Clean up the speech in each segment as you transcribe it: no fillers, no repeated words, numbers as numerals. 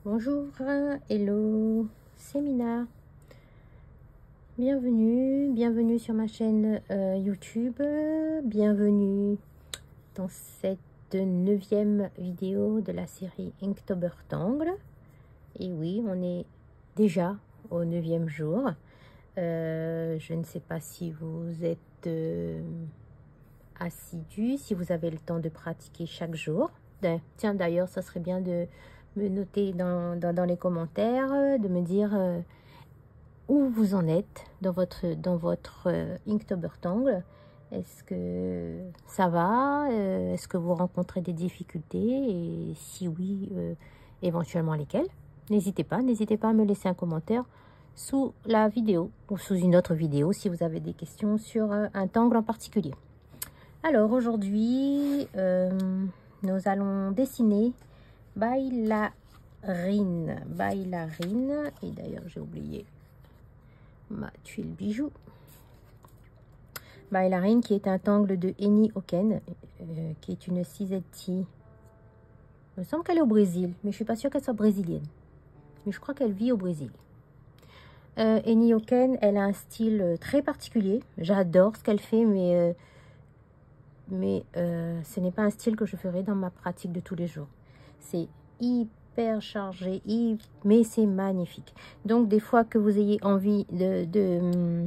Bonjour, hello, c'est Mina. Bienvenue sur ma chaîne YouTube. Bienvenue dans cette 9e vidéo de la série Inktober Tangle. Et oui, on est déjà au 9e jour. Je ne sais pas si vous êtes assidus, si vous avez le temps de pratiquer chaque jour. Tiens, d'ailleurs, ça serait bien de me noter dans les commentaires, de me dire où vous en êtes dans votre Inktober Tangle. Est-ce que ça va? Est-ce que vous rencontrez des difficultés? Et si oui, éventuellement lesquelles? N'hésitez pas à me laisser un commentaire sous la vidéo ou sous une autre vidéo si vous avez des questions sur un tangle en particulier. Alors aujourd'hui, nous allons dessiner Bailarine. Et d'ailleurs, j'ai oublié ma tuile bijou. Bailarine qui est un tangle de Eni Oken, qui est une CZT. Il me semble qu'elle est au Brésil, mais je suis pas sûre qu'elle soit brésilienne. Mais je crois qu'elle vit au Brésil. Eni Oken, elle a un style très particulier. J'adore ce qu'elle fait, mais ce n'est pas un style que je ferai dans ma pratique de tous les jours. C'est hyper chargé, mais c'est magnifique. Donc des fois que vous ayez envie de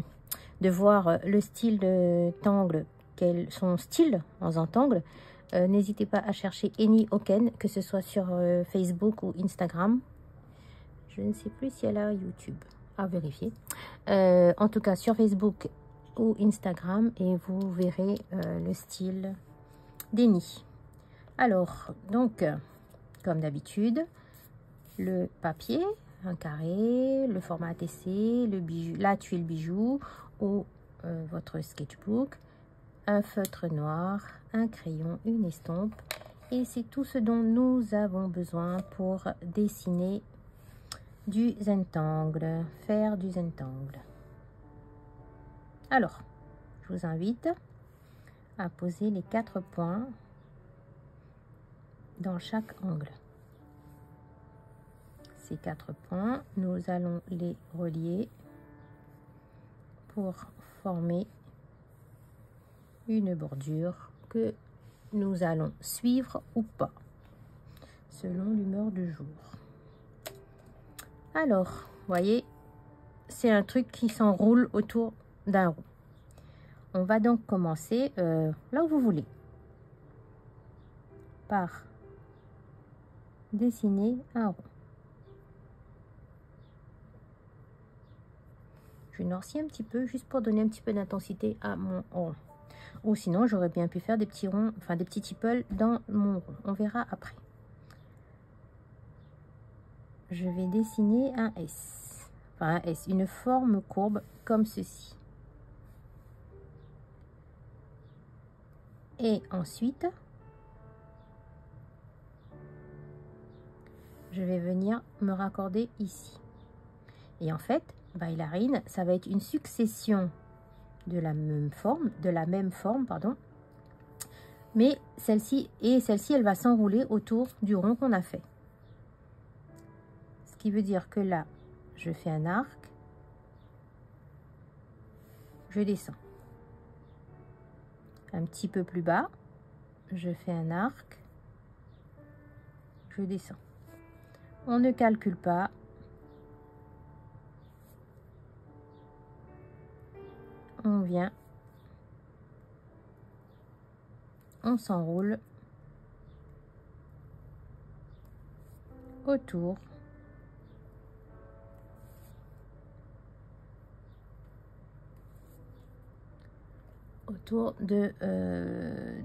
voir le style de tangle, son style en un tangle, n'hésitez pas à chercher Eni Oken, que ce soit sur Facebook ou Instagram. Je ne sais plus si elle a YouTube, à vérifier. En tout cas sur Facebook ou Instagram, et vous verrez le style d'Eni. Alors, donc, comme d'habitude, le papier, un carré, le format ATC, le bijou, la tuile bijou ou votre sketchbook, un feutre noir, un crayon, une estompe. Et c'est tout ce dont nous avons besoin pour dessiner du Zentangle, faire du Zentangle. Alors, je vous invite à poser les 4 points dans chaque angle. Ces 4 points, nous allons les relier pour former une bordure que nous allons suivre ou pas, selon l'humeur du jour. Alors, voyez, c'est un truc qui s'enroule autour d'un rond. On va donc commencer là où vous voulez, par dessiner un rond. Je noircis un petit peu, juste pour donner un petit peu d'intensité à mon rond. Ou sinon, j'aurais bien pu faire des petits ronds, enfin des petits tipples dans mon rond. On verra après. Je vais dessiner un S. Enfin un S, une forme courbe comme ceci. Et ensuite, je vais venir me raccorder ici. Et en fait, bailarine, ça va être une succession de la même forme, pardon. Mais celle-ci, elle va s'enrouler autour du rond qu'on a fait. Ce qui veut dire que là, je fais un arc, je descends. Un petit peu plus bas, je fais un arc, je descends. On ne calcule pas. On vient, on s'enroule autour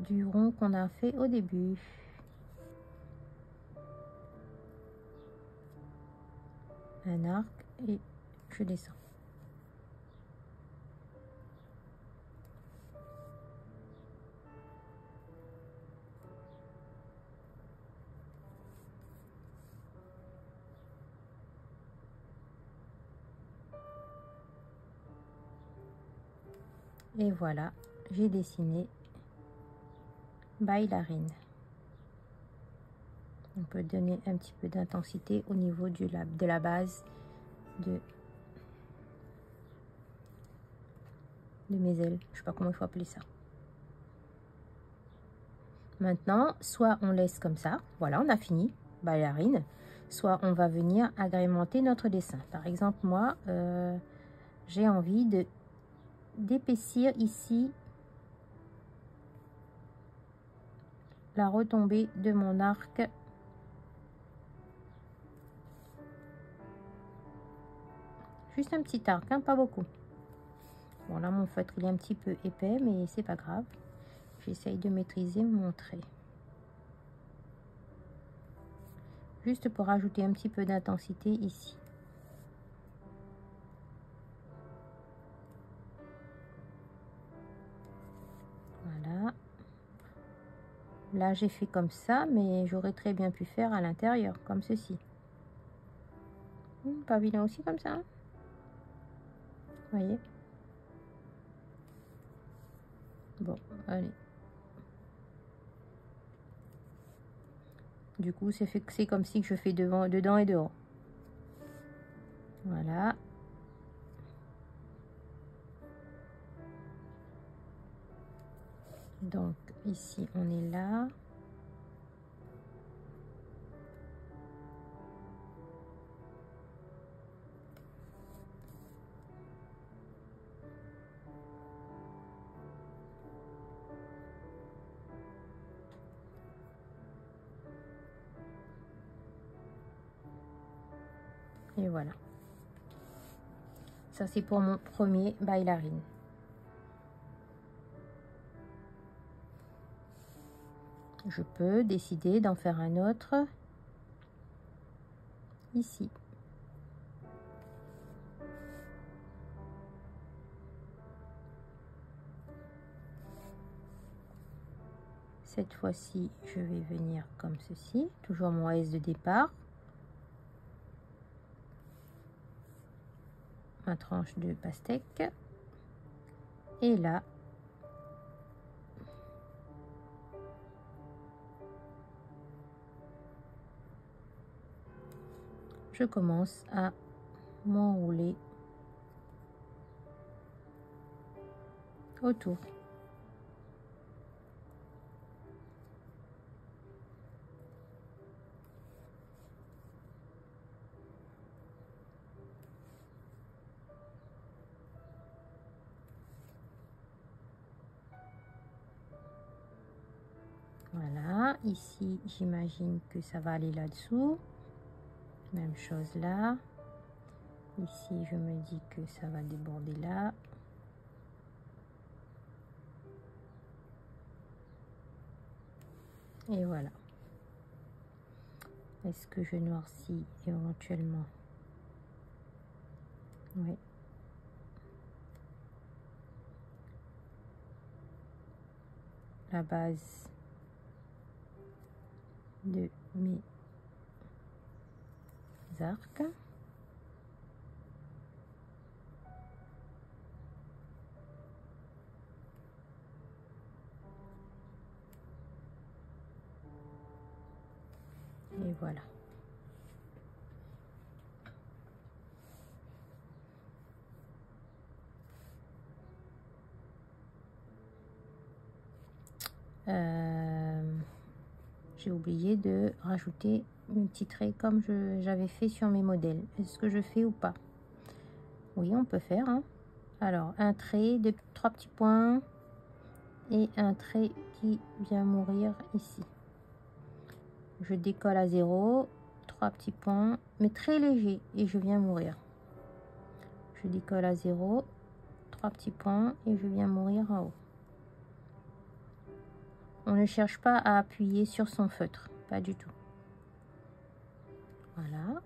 du rond qu'on a fait au début. Un arc et je descends. Et voilà, j'ai dessiné bailarine. On peut donner un petit peu d'intensité au niveau de la base de mes ailes. Je sais pas comment il faut appeler ça. Maintenant, soit on laisse comme ça, voilà, on a fini, ballerine, soit on va venir agrémenter notre dessin. Par exemple, moi, j'ai envie d'épaissir ici la retombée de mon arc. Juste un petit arc, hein, pas beaucoup. Bon, là, mon feutre, il est un petit peu épais, mais c'est pas grave. J'essaye de maîtriser mon trait. Juste pour ajouter un petit peu d'intensité ici. Voilà. Là, j'ai fait comme ça, mais j'aurais très bien pu faire à l'intérieur, comme ceci. Pas vilain aussi comme ça, hein? Vous voyez? Bon, allez. Du coup, c'est comme si que je fais dedans et dehors. Voilà. Donc, ici, on est là. Et voilà. Ça, c'est pour mon premier bailarine. Je peux décider d'en faire un autre ici. Cette fois-ci, je vais venir comme ceci, toujours mon S de départ. Ma tranche de pastèque. Et là, je commence à m'enrouler autour. Voilà, ici, j'imagine que ça va aller là-dessous. Même chose là. Ici, je me dis que ça va déborder là. Et voilà. Est-ce que je noircis éventuellement? Oui. La base de mes arcs. Et voilà. J'ai oublié de rajouter mes petits traits comme j'avais fait sur mes modèles. Est-ce que je fais ou pas? Oui, on peut faire, hein. Alors, un trait de 3 petits points et un trait qui vient mourir ici. Je décolle à 0, 3 petits points, mais très léger, et je viens mourir. Je décolle à 0, 3 petits points, et je viens mourir en haut. On ne cherche pas à appuyer sur son feutre, pas du tout. Voilà.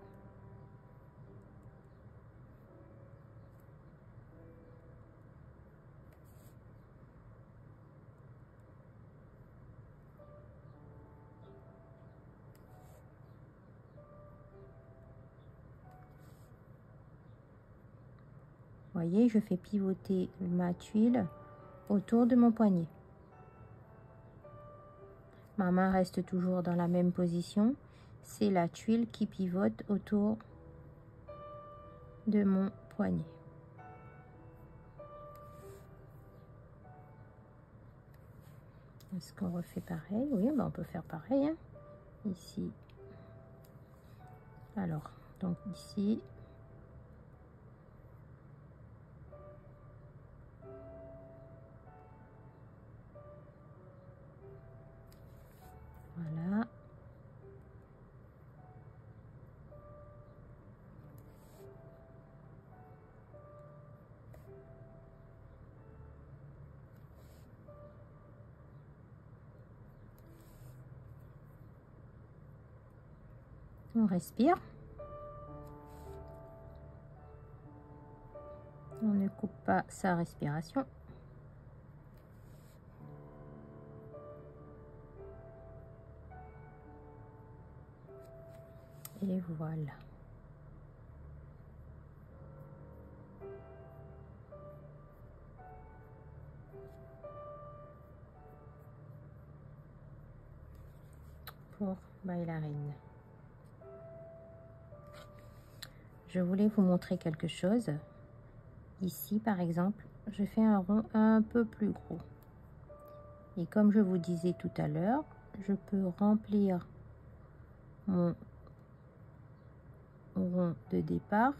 Vous voyez, je fais pivoter ma tuile autour de mon poignet. Ma main reste toujours dans la même position c'est la tuile qui pivote autour de mon poignet. Est-ce qu'on refait pareil? Oui, ben on peut faire pareil, hein. Ici. Alors, donc ici. Voilà. On respire. On ne coupe pas sa respiration. Et voilà. Pour bailarine. Je voulais vous montrer quelque chose. Ici, par exemple, je fais un rond un peu plus gros. Et comme je vous disais tout à l'heure, je peux remplir mon rond de départ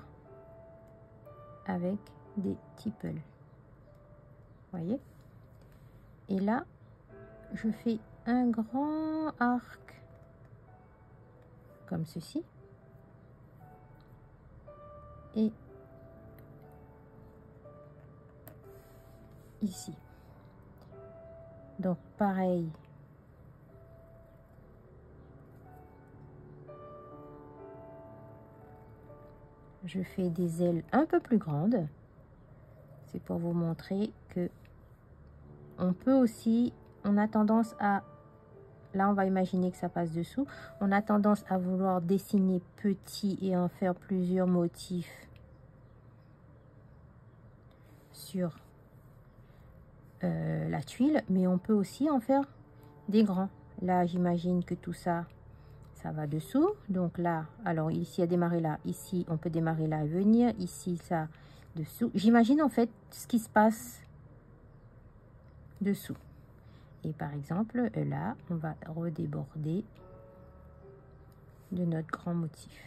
avec des tipples. Voyez? Et là, je fais un grand arc comme ceci. Et ici. Donc pareil. Je fais des ailes un peu plus grandes. C'est pour vous montrer que on peut aussi, on a tendance à, là on va imaginer que ça passe dessous, on a tendance à vouloir dessiner petit et en faire plusieurs motifs sur la tuile, mais on peut aussi en faire des grands. Là j'imagine que tout ça, ça va dessous, donc là, alors ici à démarrer là, ici on peut démarrer là et venir, ici ça dessous. J'imagine en fait ce qui se passe dessous. Et par exemple là, on va redéborder de notre grand motif.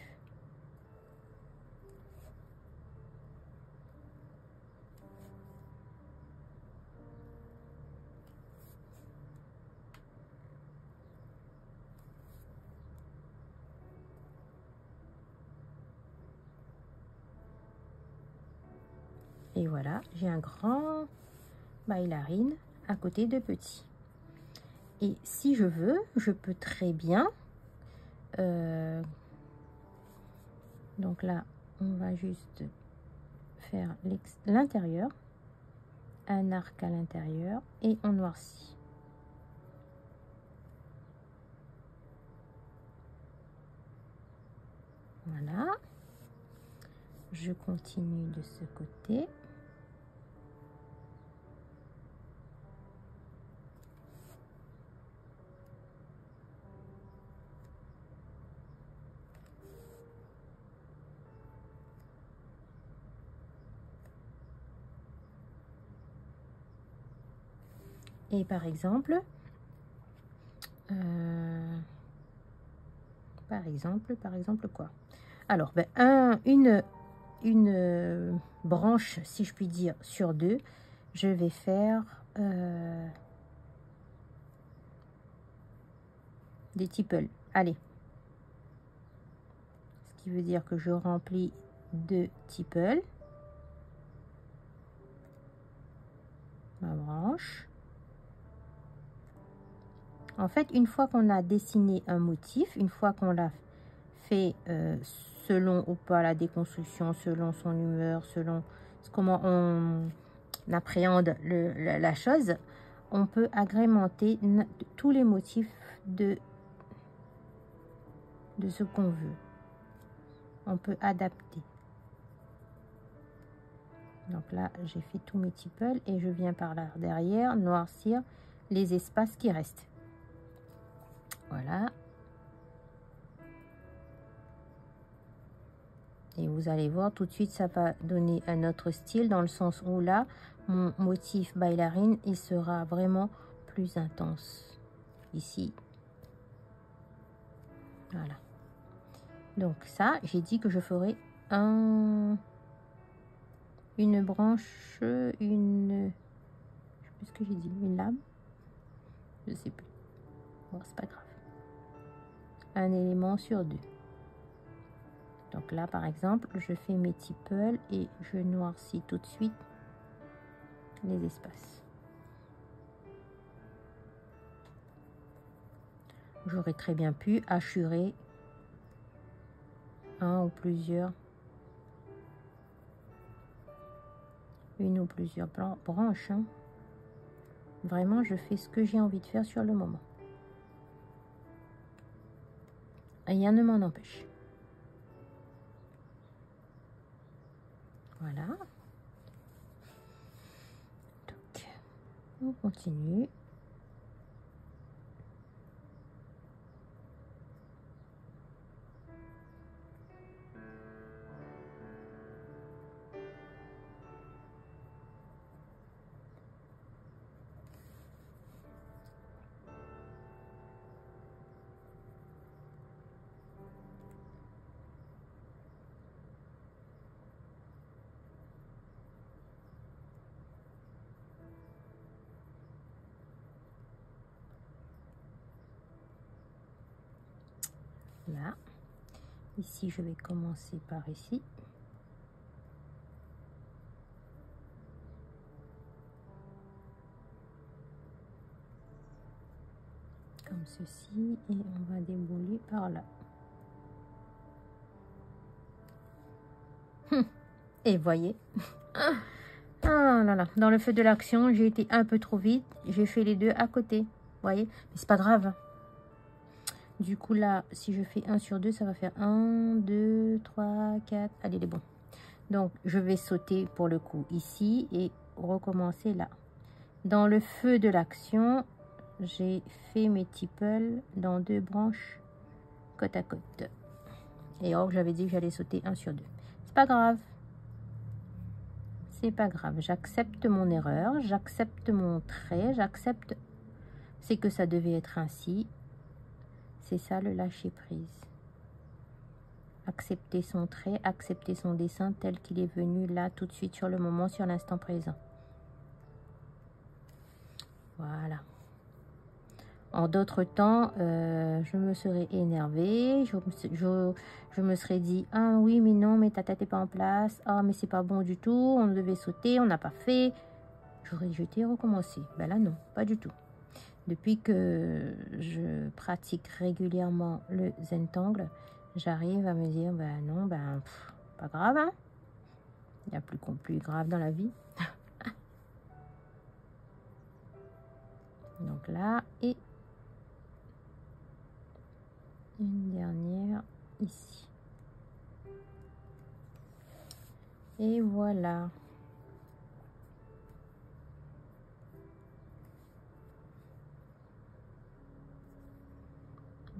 Et voilà, j'ai un grand bailarine à côté de petit. Et si je veux, je peux très bien... donc là, on va juste faire l'intérieur, un arc à l'intérieur et on noircit. Voilà. Je continue de ce côté. Et par exemple quoi? Alors, ben, une branche, si je puis dire, sur deux, je vais faire des tipples. Allez. Ce qui veut dire que je remplis 2 tipples. Ma branche. En fait, une fois qu'on a dessiné un motif, une fois qu'on l'a fait selon ou pas la déconstruction, selon son humeur, selon comment on appréhende la chose, on peut agrémenter tous les motifs de ce qu'on veut. On peut adapter. Donc là, j'ai fait tous mes tipples et je viens par là derrière noircir les espaces qui restent. Voilà. Et vous allez voir, tout de suite, ça va donner un autre style, dans le sens où là, mon motif bailarine, il sera vraiment plus intense. Ici. Voilà. Donc ça, j'ai dit que je ferai une branche, je sais plus ce que j'ai dit, une lame. Je sais plus. Bon, c'est pas grave. Un élément sur deux. Donc là, par exemple, je fais mes tipples et je noircis tout de suite les espaces. J'aurais très bien pu hachurer une ou plusieurs branches. Hein. Vraiment, je fais ce que j'ai envie de faire sur le moment. Rien ne m'en empêche. Voilà. Donc, on continue. Là. Ici, je vais commencer par ici. Comme ceci. Et on va débouler par là. Et voyez. Ah là là. Dans le feu de l'action, j'ai été un peu trop vite. J'ai fait les deux à côté. Voyez. Mais c'est pas grave. Du coup, là, si je fais 1 sur 2, ça va faire 1, 2, 3, 4. Allez, il est bon. Donc, je vais sauter pour le coup ici et recommencer là. Dans le feu de l'action, j'ai fait mes tipples dans 2 branches côte à côte. Et or, j'avais dit que j'allais sauter 1 sur 2. C'est pas grave. C'est pas grave. J'accepte mon erreur, j'accepte mon trait, j'accepte. C'est que ça devait être ainsi. C'est ça le lâcher prise. Accepter son trait, accepter son dessin tel qu'il est venu là tout de suite sur le moment, sur l'instant présent. Voilà. En d'autres temps, je me serais énervée, je me serais dit, ah oui, mais non, mais ta tête n'est pas en place, ah mais c'est pas bon du tout, on devait sauter, on n'a pas fait. J'aurais jeté et recommencé. Ben là, non, pas du tout. Depuis que je pratique régulièrement le Zentangle, j'arrive à me dire, ben non, ben pas grave, hein. Il y a plus grave dans la vie. Donc là, et une dernière ici. Et voilà.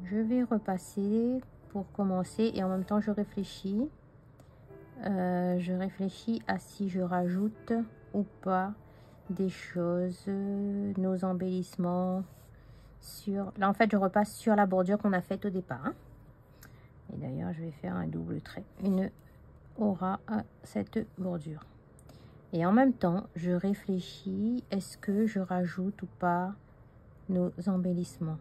Je vais repasser pour commencer et en même temps je réfléchis. Je réfléchis à si je rajoute ou pas des choses, nos embellissements sur... Là en fait je repasse sur la bordure qu'on a faite au départ. Hein. Et d'ailleurs je vais faire un double trait, une aura à cette bordure. Et en même temps je réfléchis, est-ce que je rajoute ou pas nos embellissements?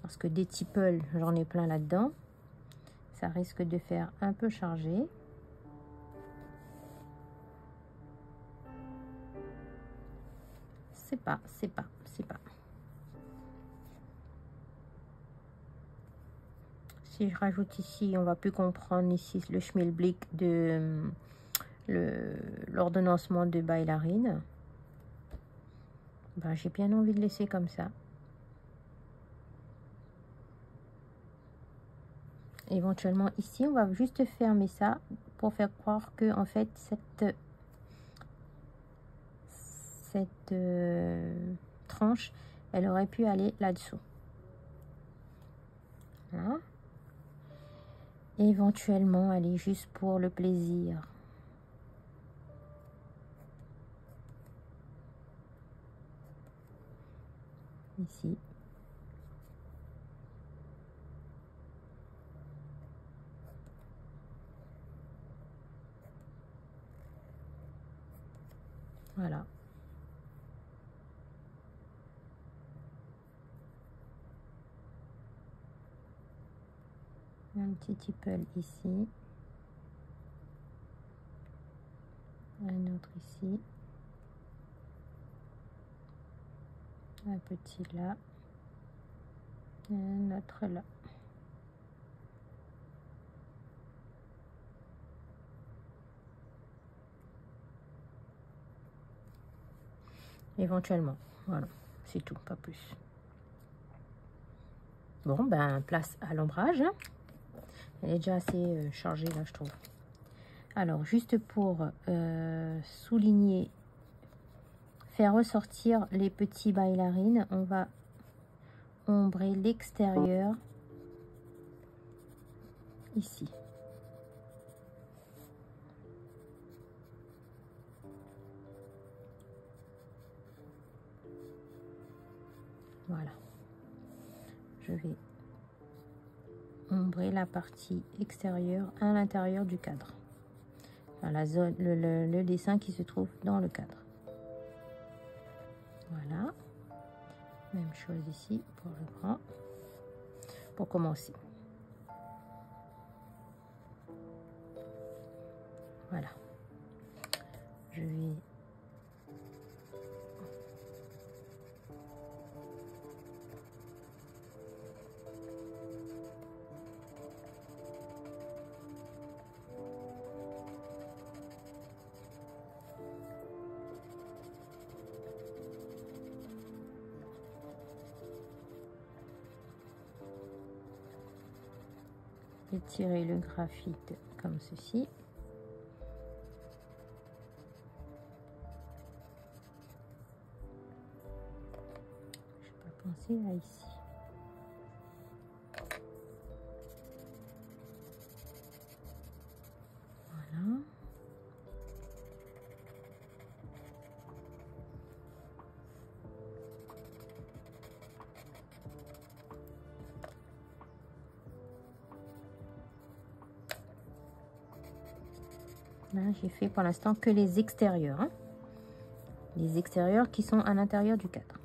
Parce que des tipples, j'en ai plein là-dedans. Ça risque de faire un peu chargé. C'est pas. Si je rajoute ici, on va plus comprendre ici le schmilblick de l'ordonnancement de bailarine. Ben, j'ai bien envie de laisser comme ça. Éventuellement ici, on va juste fermer ça pour faire croire que en fait cette tranche, elle aurait pu aller là-dessous. Voilà. éventuellement aller juste pour le plaisir. Ici. Voilà. Un petit tipple ici. Un autre ici. Un petit là. Et un autre là. Éventuellement. Voilà. C'est tout, pas plus. Bon, ben, place à l'ombrage. Hein. Elle est déjà assez chargée, là, je trouve. Alors, juste pour souligner, faire ressortir les petits bailarines, on va ombrer l'extérieur ici. Voilà. Je vais ombrer la partie extérieure à l'intérieur du cadre. Enfin, la zone, le dessin qui se trouve dans le cadre. Voilà. Même chose ici pour le grand. Pour commencer. Voilà. Je vais étirer le graphite comme ceci. Je vais pas penser à ici. Voilà. Là, j'ai fait pour l'instant que les extérieurs. Hein. Les extérieurs qui sont à l'intérieur du cadre.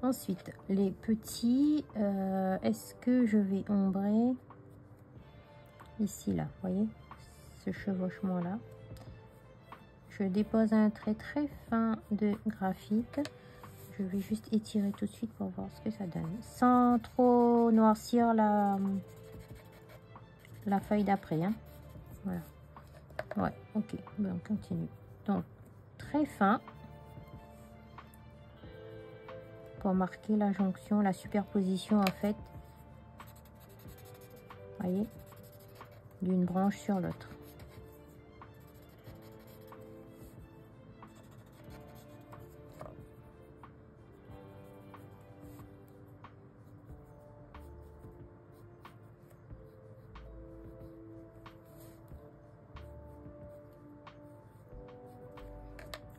Ensuite, les petits, est-ce que je vais ombrer ici, là, vous voyez, ce chevauchement-là. Je dépose un trait très fin de graphite. Je vais juste étirer tout de suite pour voir ce que ça donne. Sans trop noircir la feuille d'après. Hein. Voilà. Ouais, ok. Bon, on continue. Donc, très fin. Pour marquer la jonction, la superposition, en fait. Voyez, d'une branche sur l'autre.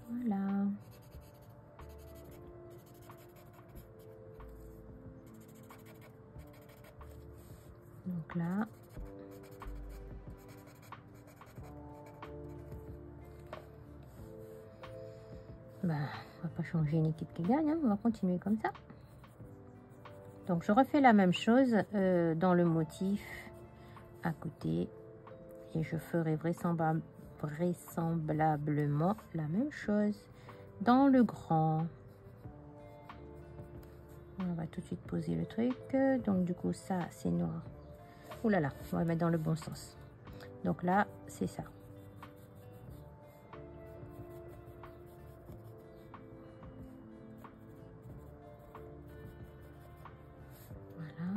Voilà. Donc là, bah, on va pas changer une équipe qui gagne, hein, on va continuer comme ça. Donc je refais la même chose dans le motif à côté et je ferai vraisemblablement la même chose dans le grand. On va tout de suite poser le truc. Donc du coup ça c'est noir. Ouh là là, on va mettre dans le bon sens. Donc là c'est ça. Voilà.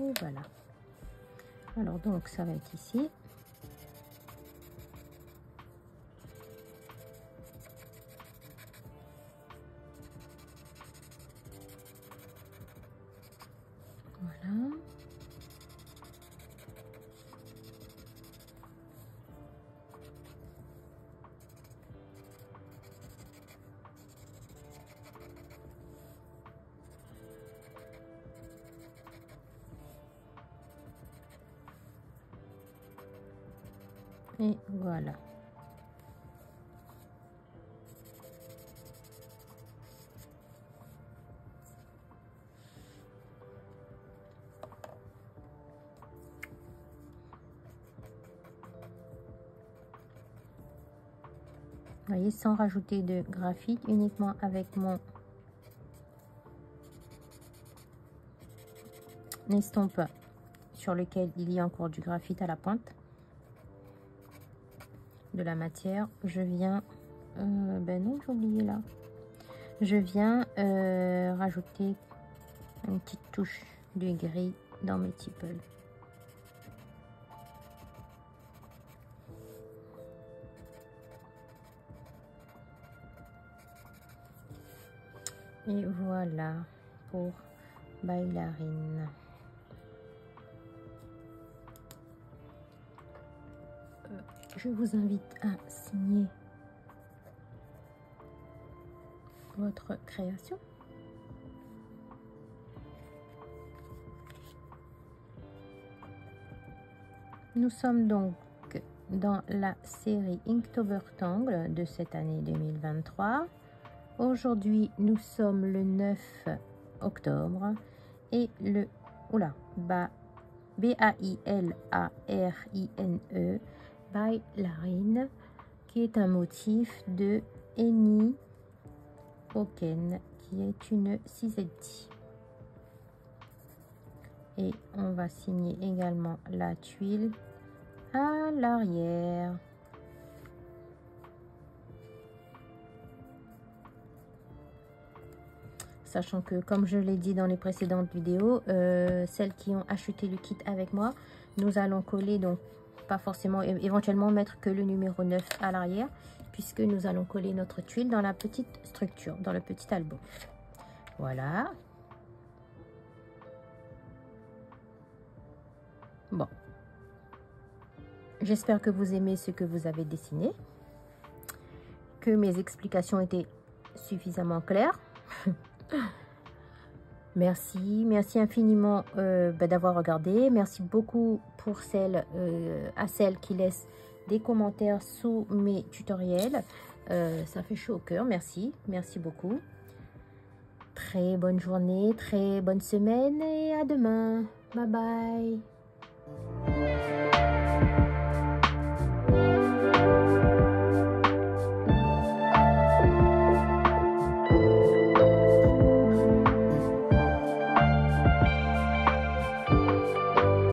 Et voilà. Alors donc ça va être ici. Voilà. Et voilà. Vous voyez, sans rajouter de graphite, uniquement avec mon estompe sur lequel il y a encore du graphite à la pointe de la matière. Je viens ben non, j'ai oublié là, je viens rajouter une petite touche de gris dans mes tipples. Et voilà pour Bailarine. Je vous invite à signer votre création. Nous sommes donc dans la série Inktober Tangle de cette année 2023. Aujourd'hui, nous sommes le 9 octobre et le B-A-I-L-A-R-I-N-E, Bailarine, qui est un motif de Eni Oken, qui est une cisetti. Et on va signer également la tuile à l'arrière. Sachant que, comme je l'ai dit dans les précédentes vidéos, celles qui ont acheté le kit avec moi, nous allons coller, donc pas forcément, éventuellement mettre que le numéro 9 à l'arrière, puisque nous allons coller notre tuile dans la petite structure, dans le petit album. Voilà. Bon. J'espère que vous aimez ce que vous avez dessiné, que mes explications étaient suffisamment claires. Merci infiniment d'avoir regardé. Merci beaucoup pour à celles qui laissent des commentaires sous mes tutoriels. Ça fait chaud au cœur. Merci beaucoup. Très bonne journée, très bonne semaine et à demain. Bye bye.